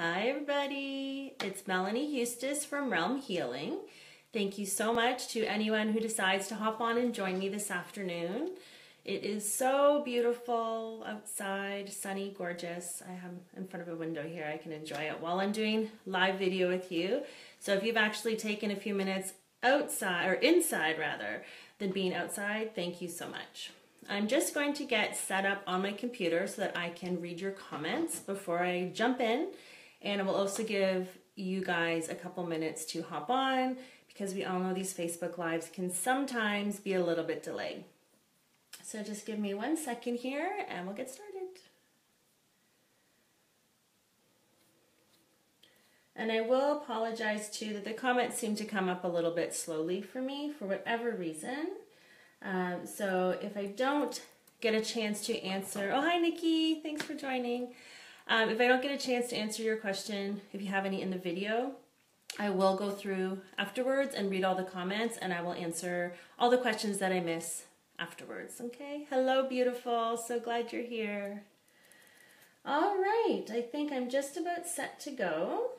Hi everybody, it's Melanie Eustace from Realm Healing. Thank you so much to anyone who decides to hop on and join me this afternoon. It is so beautiful outside, sunny, gorgeous. I am in front of a window here. I can enjoy it while I'm doing live video with you. So if you've actually taken a few minutes outside, or inside rather, than being outside, thank you so much. I'm just going to get set up on my computer so that I can read your comments before I jump in, and I will also give you guys a couple minutes to hop on because we all know these Facebook Lives can sometimes be a little bit delayed. So just give me 1 second here and we'll get started. And I will apologize too that the comments seem to come up a little bit slowly for me for whatever reason. So if I don't get a chance to answer, oh hi Nikki, thanks for joining. If I don't get a chance to answer your question, if you have any in the video, I will go through afterwards and read all the comments, and I will answer all the questions that I miss afterwards, okay? Hello beautiful, so glad you're here. All right, I think I'm just about set to go.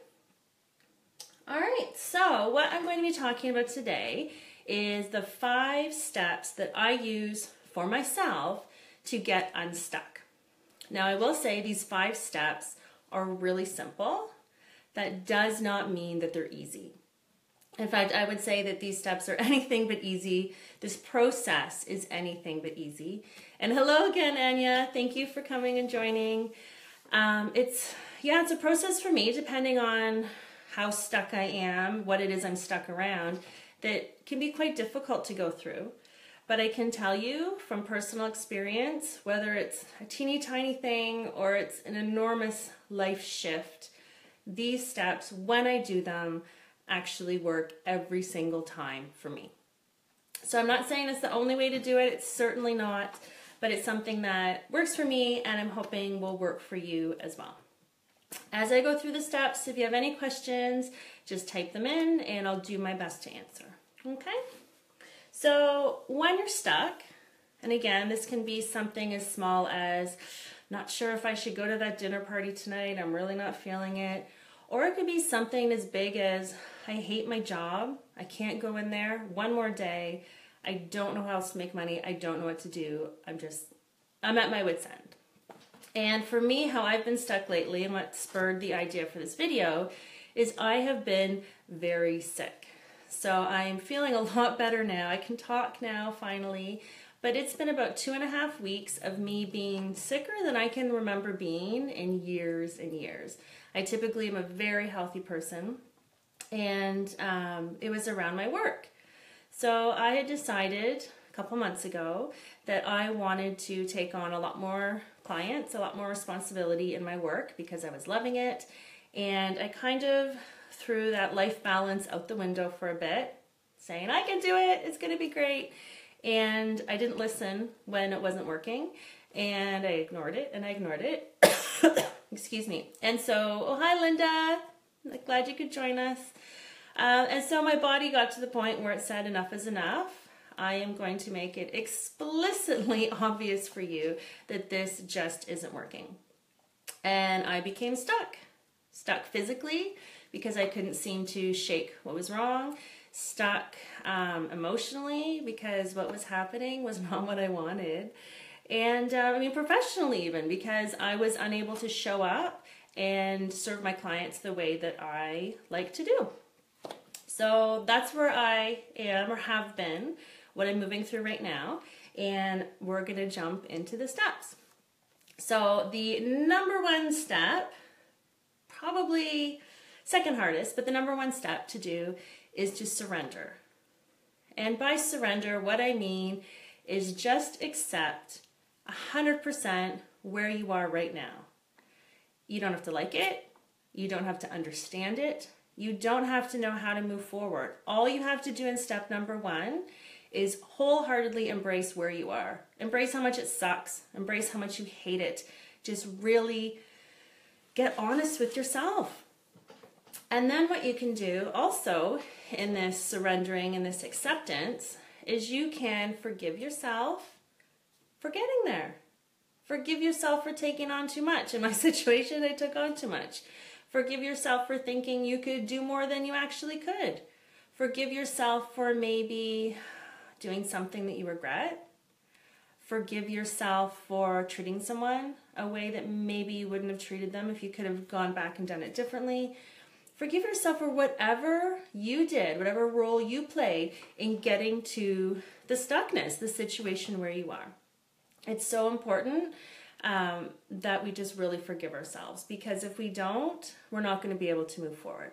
All right, so what I'm going to be talking about today is the 5 steps that I use for myself to get unstuck. Now I will say these 5 steps are really simple. That does not mean that they're easy. In fact, I would say that these steps are anything but easy. This process is anything but easy. And hello again, Anya. Thank you for coming and joining. It's a process for me, depending on how stuck I am, what it is I'm stuck around, that can be quite difficult to go through. But I can tell you from personal experience, whether it's a teeny tiny thing or it's an enormous life shift, these steps, when I do them, actually work every single time for me. So I'm not saying it's the only way to do it, it's certainly not, but it's something that works for me and I'm hoping will work for you as well. As I go through the steps, if you have any questions, just type them in and I'll do my best to answer. Okay? So when you're stuck, and again, this can be something as small as, not sure if I should go to that dinner party tonight, I'm really not feeling it. Or it could be something as big as, I hate my job, I can't go in there one more day, I don't know how else to make money, I don't know what to do, I'm at my wit's end. And for me, how I've been stuck lately and what spurred the idea for this video is I have been very sick. So I'm feeling a lot better now. I can talk now finally, but it's been about 2.5 weeks of me being sicker than I can remember being in years and years. I typically am a very healthy person, and it was around my work. So I had decided a couple months ago that I wanted to take on a lot more clients, a lot more responsibility in my work because I was loving it, and I kind of threw that life balance out the window for a bit, saying I can do it, it's gonna be great. And I didn't listen when it wasn't working, and I ignored it and I ignored it. Excuse me. And so, oh hi Linda, I'm glad you could join us. And so my body got to the point where it said enough is enough. I am going to make it explicitly obvious for you that this just isn't working. And I became stuck. Stuck physically because I couldn't seem to shake what was wrong. Stuck emotionally because what was happening was not what I wanted. And I mean professionally even, because I was unable to show up and serve my clients the way that I like to do. So that's where I am or have been, what I'm moving through right now, and we're going to jump into the steps. So the number 1 step, probably second hardest, but the number 1 step to do is to surrender. And by surrender, what I mean is just accept 100% where you are right now. You don't have to like it. You don't have to understand it. You don't have to know how to move forward. All you have to do in step number 1 is wholeheartedly embrace where you are. Embrace how much it sucks. Embrace how much you hate it. Just really get honest with yourself. And then what you can do also in this surrendering and this acceptance is you can forgive yourself for getting there. Forgive yourself for taking on too much. In my situation, I took on too much. Forgive yourself for thinking you could do more than you actually could. Forgive yourself for maybe doing something that you regret. Forgive yourself for treating someone a way that maybe you wouldn't have treated them if you could have gone back and done it differently. Forgive yourself for whatever you did, whatever role you played in getting to the stuckness, the situation where you are. It's so important that we just really forgive ourselves, because if we don't, we're not going to be able to move forward.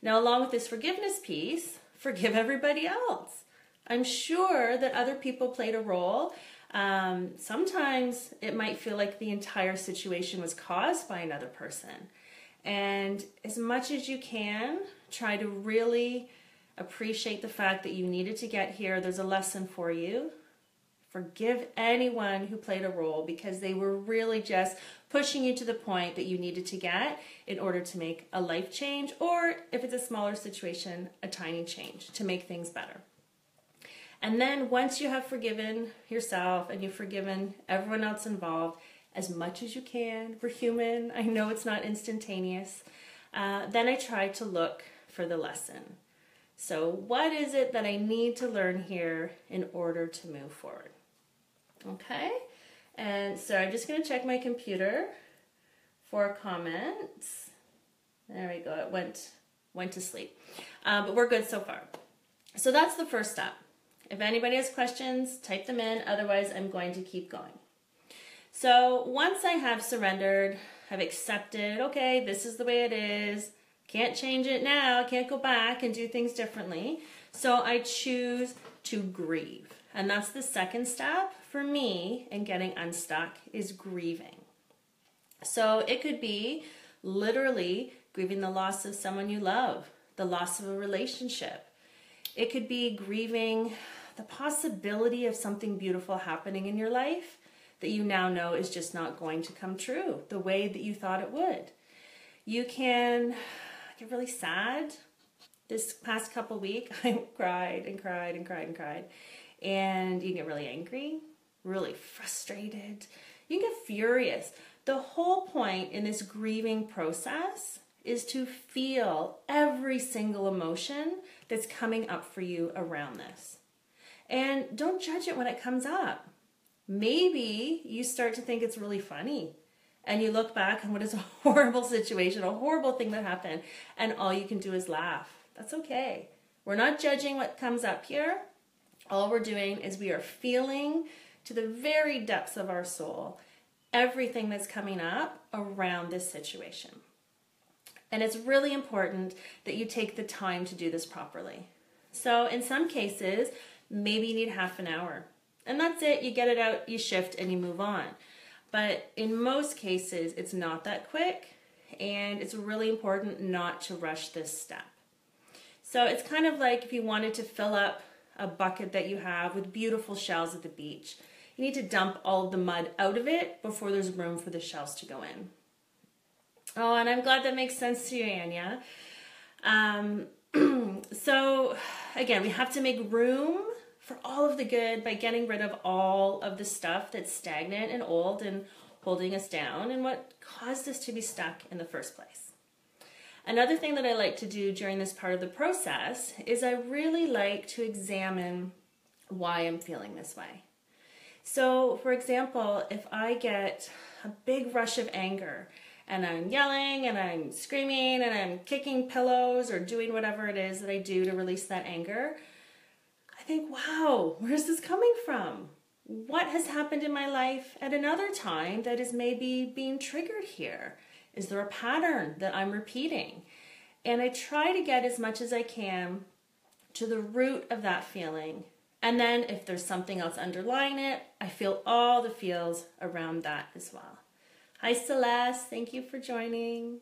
Now, along with this forgiveness piece, forgive everybody else. I'm sure that other people played a role. Sometimes it might feel like the entire situation was caused by another person. And as much as you can, try to really appreciate the fact that you needed to get here. There's a lesson for you. Forgive anyone who played a role, because they were really just pushing you to the point that you needed to get in order to make a life change, or if it's a smaller situation, a tiny change to make things better. And then once you have forgiven yourself and you've forgiven everyone else involved, as much as you can, we're human, I know it's not instantaneous, then I try to look for the lesson. So what is it that I need to learn here in order to move forward? Okay, and so I'm just going to check my computer for comments. There we go, it went to sleep. But we're good so far. So that's the first step. If anybody has questions, type them in. Otherwise, I'm going to keep going. So once I have surrendered, I've accepted, okay, this is the way it is. Can't change it now. Can't go back and do things differently. So I choose to grieve. And that's the second step for me in getting unstuck, is grieving. So it could be literally grieving the loss of someone you love, the loss of a relationship. It could be grieving the possibility of something beautiful happening in your life that you now know is just not going to come true the way that you thought it would. You can get really sad. This past couple weeks, I cried and cried and cried and cried. And you can get really angry, really frustrated. You can get furious. The whole point in this grieving process is to feel every single emotion that's coming up for you around this. And don't judge it when it comes up. Maybe you start to think it's really funny and you look back and what is a horrible situation, a horrible thing that happened, and all you can do is laugh. That's okay. We're not judging what comes up here. All we're doing is we are feeling to the very depths of our soul everything that's coming up around this situation. And it's really important that you take the time to do this properly. So in some cases, maybe you need half an hour. And that's it. You get it out, you shift, and you move on. But in most cases, it's not that quick, and it's really important not to rush this step. So it's kind of like if you wanted to fill up a bucket that you have with beautiful shells at the beach. You need to dump all of the mud out of it before there's room for the shells to go in. Oh, and I'm glad that makes sense to you, Anya. So again, we have to make room for all of the good by getting rid of all of the stuff that's stagnant and old and holding us down and what caused us to be stuck in the first place. Another thing that I like to do during this part of the process is I really like to examine why I'm feeling this way. So, for example, if I get a big rush of anger and I'm yelling and I'm screaming and I'm kicking pillows or doing whatever it is that I do to release that anger, I think, wow, where's this coming from? What has happened in my life at another time that is maybe being triggered here? Is there a pattern that I'm repeating? And I try to get as much as I can to the root of that feeling. And then if there's something else underlying it, I feel all the feels around that as well. Hi Celeste, thank you for joining.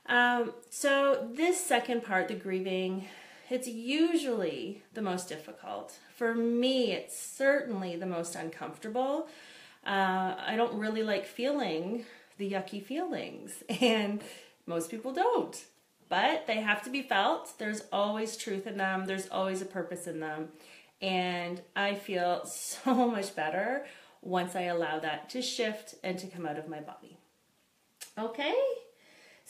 So this second part, the grieving, it's usually the most difficult. For me, it's certainly the most uncomfortable. I don't really like feeling the yucky feelings, and most people don't. But they have to be felt. There's always truth in them. There's always a purpose in them. And I feel so much better once I allow that to shift and to come out of my body. Okay?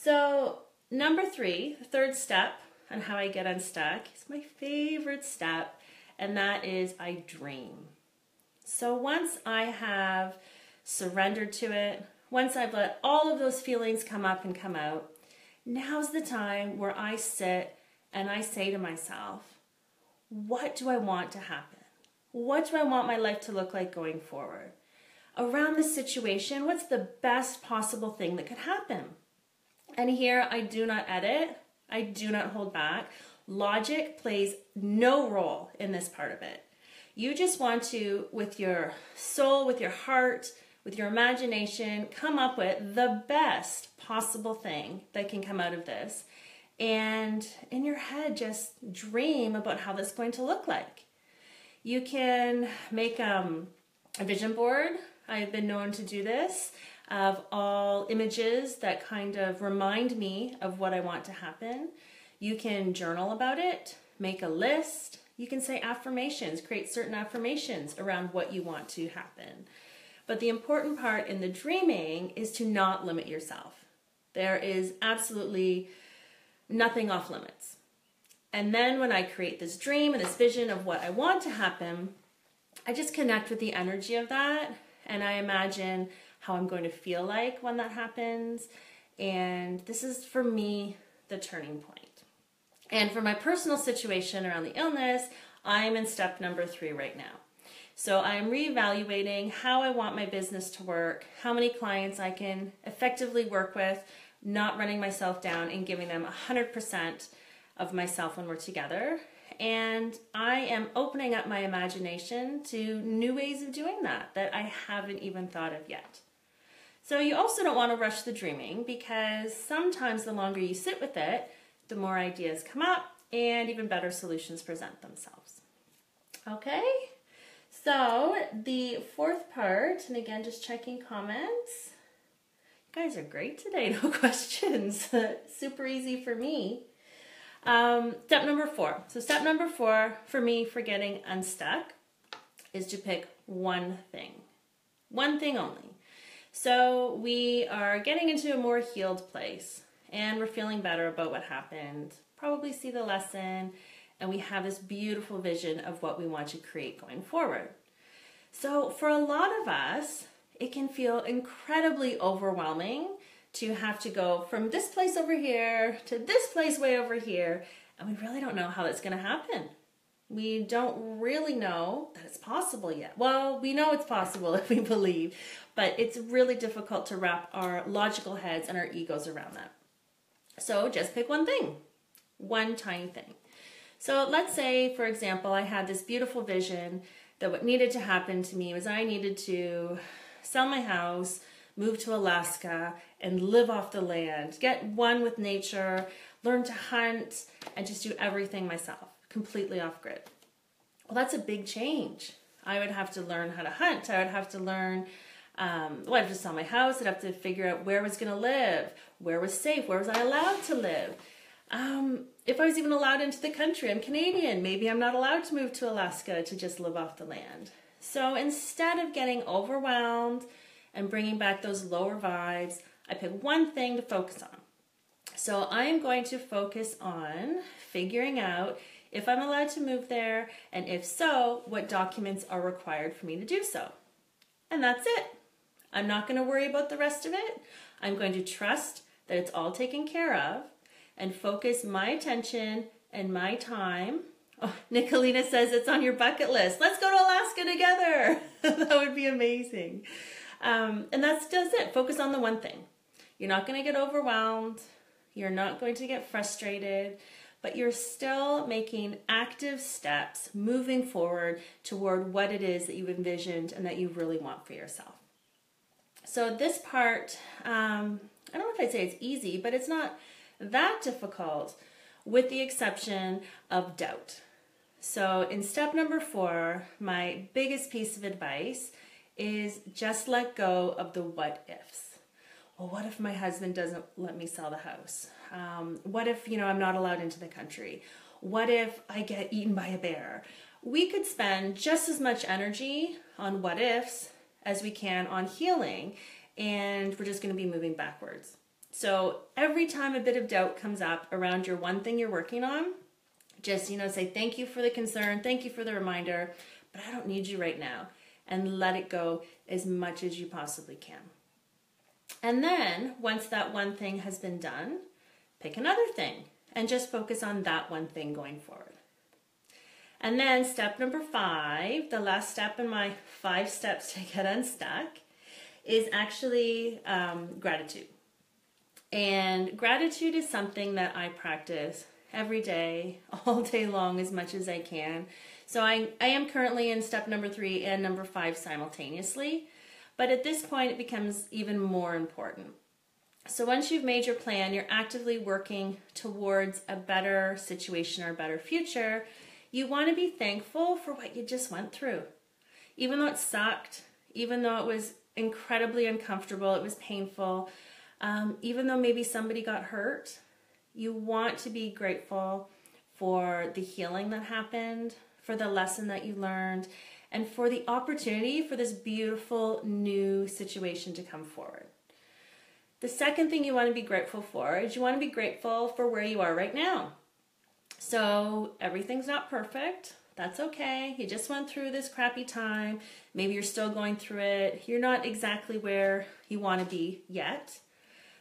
So number 3, the third step on how I get unstuck is my favorite step, and that is I dream. So once I have surrendered to it, once I've let all of those feelings come up and come out, now's the time where I sit and I say to myself, what do I want to happen? What do I want my life to look like going forward? Around this situation, what's the best possible thing that could happen? And here I do not edit. I do not hold back. Logic plays no role in this part of it. You just want to, with your soul, with your heart, with your imagination, come up with the best possible thing that can come out of this. And in your head, just dream about how this is going to look like. You can make a vision board. I've been known to do this, of all images that kind of remind me of what I want to happen. You can journal about it, make a list. You can say affirmations, create certain affirmations around what you want to happen. But the important part in the dreaming is to not limit yourself. There is absolutely nothing off limits. And then when I create this dream and this vision of what I want to happen, I just connect with the energy of that, and I imagine how I'm going to feel like when that happens. And this is, for me, the turning point. And for my personal situation around the illness, I'm in step number 3 right now. So I'm reevaluating how I want my business to work, how many clients I can effectively work with, not running myself down and giving them 100% of myself when we're together. And I am opening up my imagination to new ways of doing that I haven't even thought of yet. So you also don't want to rush the dreaming, because sometimes the longer you sit with it, the more ideas come up and even better solutions present themselves. Okay, so the 4th part, and again, just checking comments. You guys are great today, no questions. Super easy for me. Step number 4. So step number 4 for me for getting unstuck is to pick one thing. One thing only. So we are getting into a more healed place and we're feeling better about what happened. Probably see the lesson, and we have this beautiful vision of what we want to create going forward. So for a lot of us, it can feel incredibly overwhelming to have to go from this place over here to this place way over here, and we really don't know how that's going to happen. We don't really know that it's possible yet. Well, we know it's possible if we believe, but it's really difficult to wrap our logical heads and our egos around that. So just pick one thing, one tiny thing. So let's say, for example, I had this beautiful vision that what needed to happen to me was I needed to sell my house, move to Alaska, and live off the land, get one with nature, learn to hunt, and just do everything myself, completely off-grid. Well, that's a big change. I would have to learn how to hunt. I would have to learn, I'd have to sell my house. I'd have to figure out where I was going to live, where was safe, where was I allowed to live. If I was even allowed into the country. I'm Canadian. Maybe I'm not allowed to move to Alaska to just live off the land. So instead of getting overwhelmed and bringing back those lower vibes, I pick one thing to focus on. So I am going to focus on figuring out if I'm allowed to move there, and if so, what documents are required for me to do so. And that's it. I'm not going to worry about the rest of it. I'm going to trust that it's all taken care of and focus my attention and my time. Oh, Nicolina says it's on your bucket list. Let's go to Alaska together. That would be amazing. And that's just it. Focus on the one thing. You're not going to get overwhelmed. You're not going to get frustrated, but you're still making active steps moving forward toward what it is that you've envisioned and that you really want for yourself. So this part, I don't know if I'd say it's easy, but it's not that difficult, with the exception of doubt. So in step number 4, my biggest piece of advice is just let go of the what ifs. Well, what if my husband doesn't let me sell the house? What if, I'm not allowed into the country? What if I get eaten by a bear? We could spend just as much energy on what ifs as we can on healing, and we're just going to be moving backwards. So every time a bit of doubt comes up around your one thing you're working on, just, say thank you for the concern, thank you for the reminder, but I don't need you right now. And let it go as much as you possibly can. And then once that one thing has been done, pick another thing and just focus on that one thing going forward. And then step number 5, the last step in my 5 steps to get unstuck, is actually gratitude. And gratitude is something that I practice every day, all day long, as much as I can. So I am currently in step number 3 and number 5 simultaneously, but at this point it becomes even more important. So once you've made your plan, you're actively working towards a better situation or a better future. You want to be thankful for what you just went through. Even though it sucked, even though it was incredibly uncomfortable, it was painful, even though maybe somebody got hurt, you want to be grateful for the healing that happened, for the lesson that you learned, and for the opportunity for this beautiful new situation to come forward. The second thing you want to be grateful for is you want to be grateful for where you are right now. So everything's not perfect. That's okay. You just went through this crappy time. Maybe you're still going through it. You're not exactly where you want to be yet.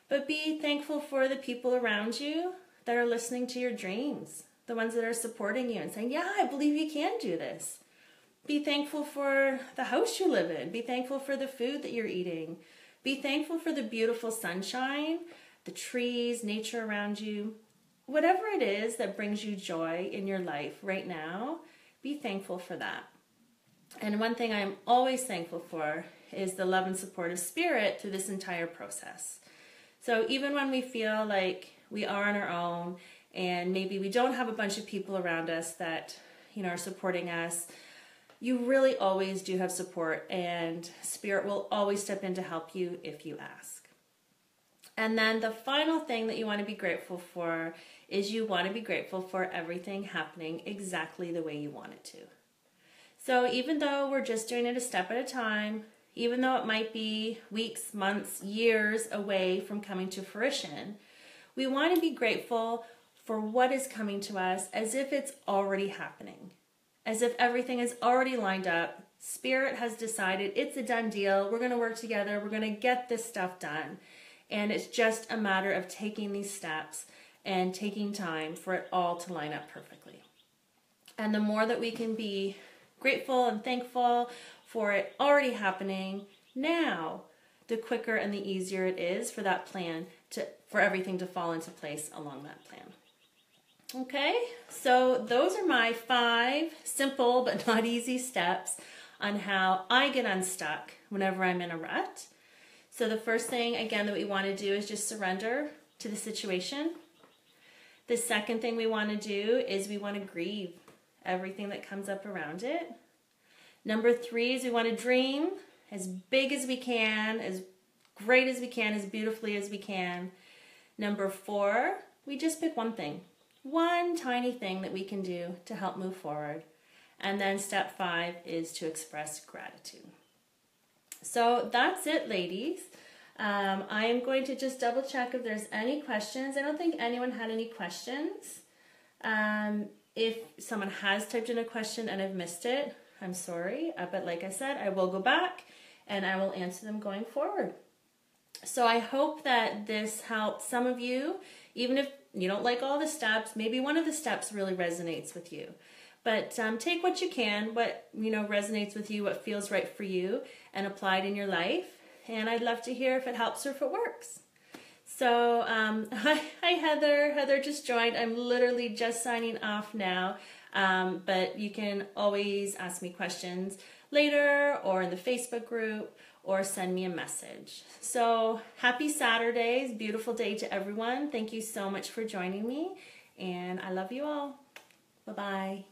But be thankful for the people around you that are listening to your dreams, the ones that are supporting you and saying, yeah, I believe you can do this. Be thankful for the house you live in. Be thankful for the food that you're eating. Be thankful for the beautiful sunshine, the trees, nature around you. Whatever it is that brings you joy in your life right now, be thankful for that. And one thing I'm always thankful for is the love and support of Spirit through this entire process. So even when we feel like we are on our own and maybe we don't have a bunch of people around us that, are supporting us, you really always do have support, and Spirit will always step in to help you if you ask. And then the final thing that you want to be grateful for is you want to be grateful for everything happening exactly the way you want it to. So even though we're just doing it a step at a time, even though it might be weeks, months, years away from coming to fruition, we want to be grateful for what is coming to us as if it's already happening, as if everything is already lined up. Spirit has decided it's a done deal. We're going to work together. We're going to get this stuff done. And it's just a matter of taking these steps and taking time for it all to line up perfectly. And the more that we can be grateful and thankful for it already happening now, the quicker and the easier it is for that plan for everything to fall into place along that plan. Okay, so those are my 5 simple but not easy steps on how I get unstuck whenever I'm in a rut. So the first thing, again, that we want to do is just surrender to the situation. The second thing we want to do is we want to grieve everything that comes up around it. Number 3 is we want to dream as big as we can, as great as we can, as beautifully as we can. Number 4, we just pick one thing, one tiny thing that we can do to help move forward. And then step 5 is to express gratitude. So that's it, ladies. I am going to just double check if there's any questions. I don't think anyone had any questions. If someone has typed in a question and I've missed it, I'm sorry. But like I said, I will go back and I will answer them going forward. So I hope that this helped some of you, even if you don't like all the steps, maybe one of the steps really resonates with you. But take what you can, what resonates with you, what feels right for you, and apply it in your life. And I'd love to hear if it helps or if it works. So hi Heather. Heather just joined. I'm literally just signing off now. But you can always ask me questions later or in the Facebook group or send me a message. So happy Saturdays, beautiful day to everyone. Thank you so much for joining me, and I love you all. Bye-bye.